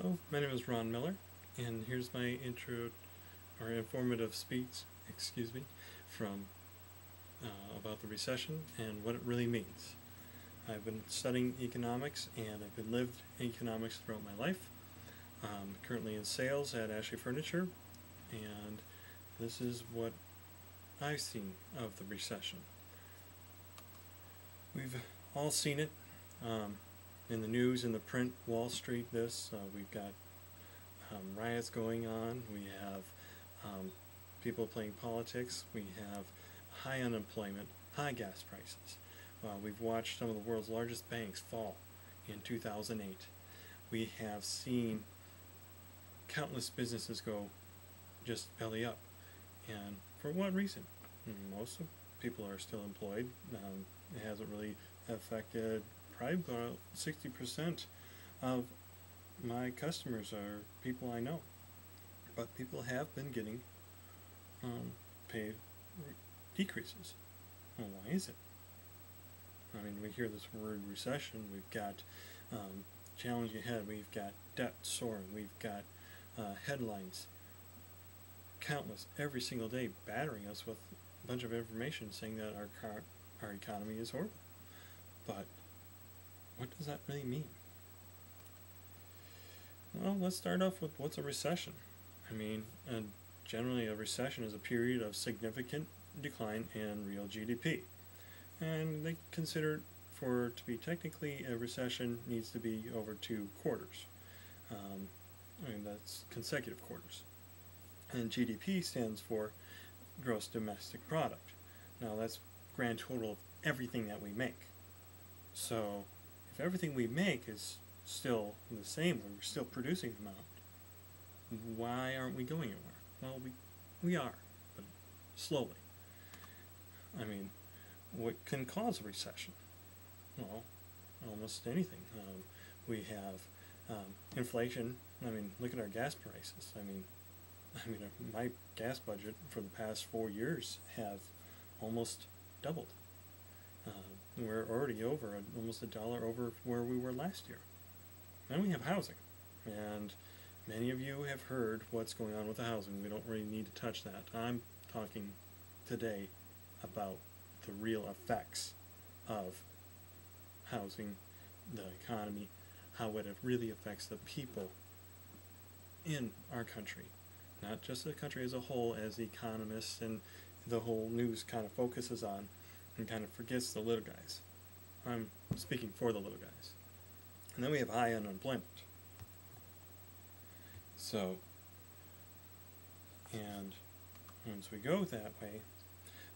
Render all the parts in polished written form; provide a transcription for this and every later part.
Hello, my name is Ron Miller, and here's my intro or informative speech, from about the recession and what it really means. I've been studying economics, and I've been lived economics throughout my life. I'm currently in sales at Ashley Furniture, and this is what I've seen of the recession. We've all seen it in the news, in the print, Wall Street. We've got riots going on. We have people playing politics. We have high unemployment, high gas prices. We've watched some of the world's largest banks fall in 2008. We have seen countless businesses go just belly up. And for what reason? Most of people are still employed. It hasn't really affected probably about 60% of my customers are people I know. But people have been getting pay decreases. Well, why is it? I mean, we hear this word recession. We've got challenge ahead. We've got debt soaring. We've got headlines, countless, every single day, battering us with a bunch of information saying that our economy is horrible. But what does that really mean? Well, let's start off with what's a recession. I mean, generally a recession is a period of significant decline in real GDP. And they consider for it to be technically a recession needs to be over 2 quarters. I mean, that's consecutive quarters. And GDP stands for gross domestic product. Now that's grand total of everything that we make. So if everything we make is still the same, we're still producing the amount, why aren't we going anywhere? Well, we are, but slowly. I mean, what can cause a recession? Well, almost anything. We have inflation. I mean, look at our gas prices. I mean, my gas budget for the past 4 years have almost doubled. We're already over almost $1 over where we were last year. Then we have housing, and many of you have heard what's going on with the housing. We don't really need to touch that. I'm talking today about the real effects of housing, the economy, how it really affects the people in our country. Not just the country as a whole, as the economists and the whole news kind of focuses on and kind of forgets the little guys. I'm speaking for the little guys. And then we have high unemployment. So, and once we go that way,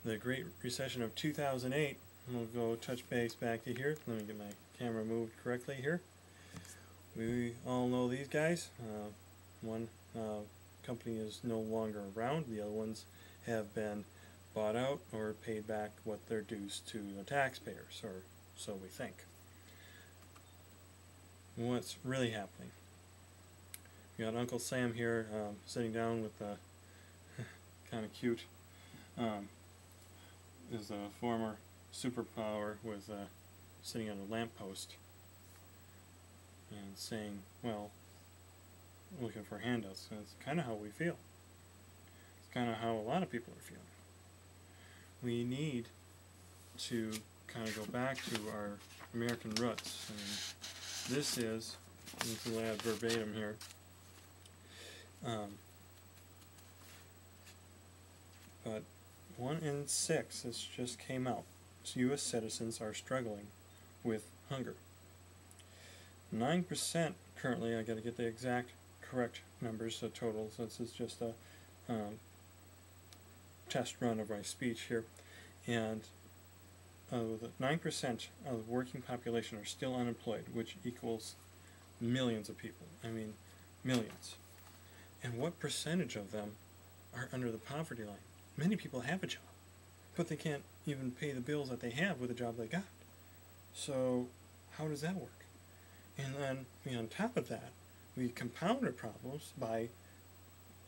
the Great Recession of 2008, we'll go touch base back to here. Let me get my camera moved correctly here. We all know these guys. One company is no longer around. The other ones have been bought out or paid back what their dues to the taxpayers, or so we think. What's really happening? We got Uncle Sam here sitting down with a kind of cute, is a former superpower with sitting on a lamppost and saying, well, looking for handouts. And it's kind of how we feel. It's kind of how a lot of people are feeling. We need to kind of go back to our American roots. And this is the lab verbatim here. But 1 in 6, this just came out, U.S. citizens are struggling with hunger. 9% currently, I got to get the exact correct numbers, the totals. This is just a test run of my speech here. And 9% of the working population are still unemployed, which equals millions of people. I mean, millions. And what percentage of them are under the poverty line? Many people have a job, but they can't even pay the bills that they have with the job they got. So how does that work? And then on top of that, we compound our problems by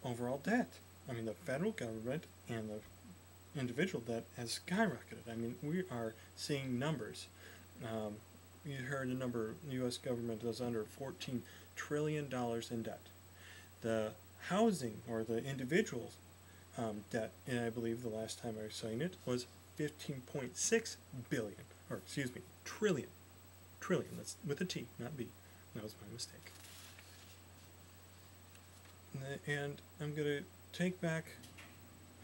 overall debt. I mean, the federal government and the individual debt has skyrocketed. I mean, we are seeing numbers you heard the number, the U.S. government is under $14 trillion in debt. The housing, or the individual debt, and I believe the last time I signed it, was 15.6 billion, or excuse me, trillion. Trillion, that's with a T, not B. That was my mistake. And I'm going to take back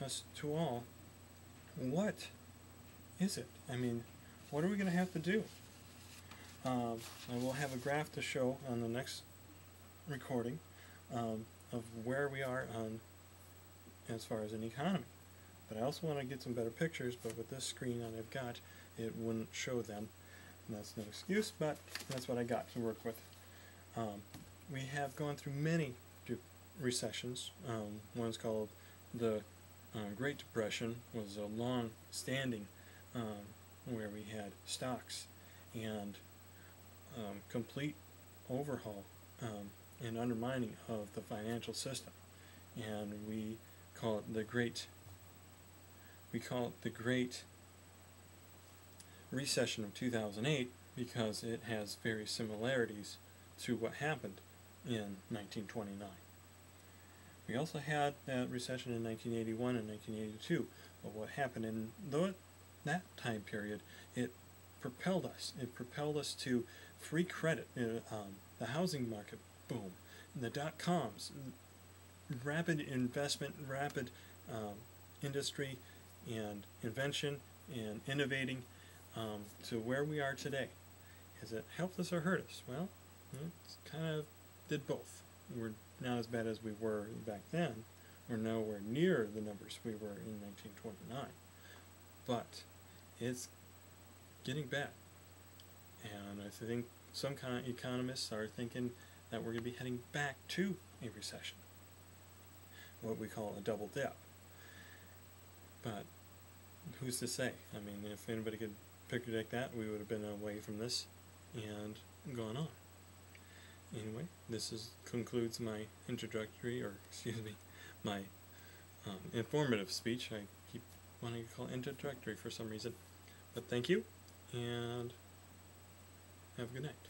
us to all. What is it? I mean, what are we going to have to do? I will have a graph to show on the next recording of where we are on as far as an economy. But I also want to get some better pictures, but with this screen that I've got, it wouldn't show them. And that's no excuse, but that's what I got to work with. We have gone through many recessions. One's called the Great Depression, was a long-standing where we had stocks and complete overhaul and undermining of the financial system, and we call it the Great Recession of 2008 because it has very similarities to what happened in 1929. We also had that recession in 1981 and 1982, but what happened in that time period, it propelled us. It propelled us to free credit. The housing market, boom. And the dot-coms, rapid investment, rapid industry and invention and innovating to where we are today. Has it helped us or hurt us? Well, it kind of did both. We're not as bad as we were back then. We're nowhere near the numbers we were in 1929. But it's getting bad. And I think some kind of economists are thinking that we're going to be heading back to a recession, what we call a double dip. But who's to say? I mean, if anybody could predict that, we would have been away from this and gone on. Anyway, this concludes my introductory, or excuse me, my informative speech. I keep wanting to call it introductory for some reason. But thank you, and have a good night.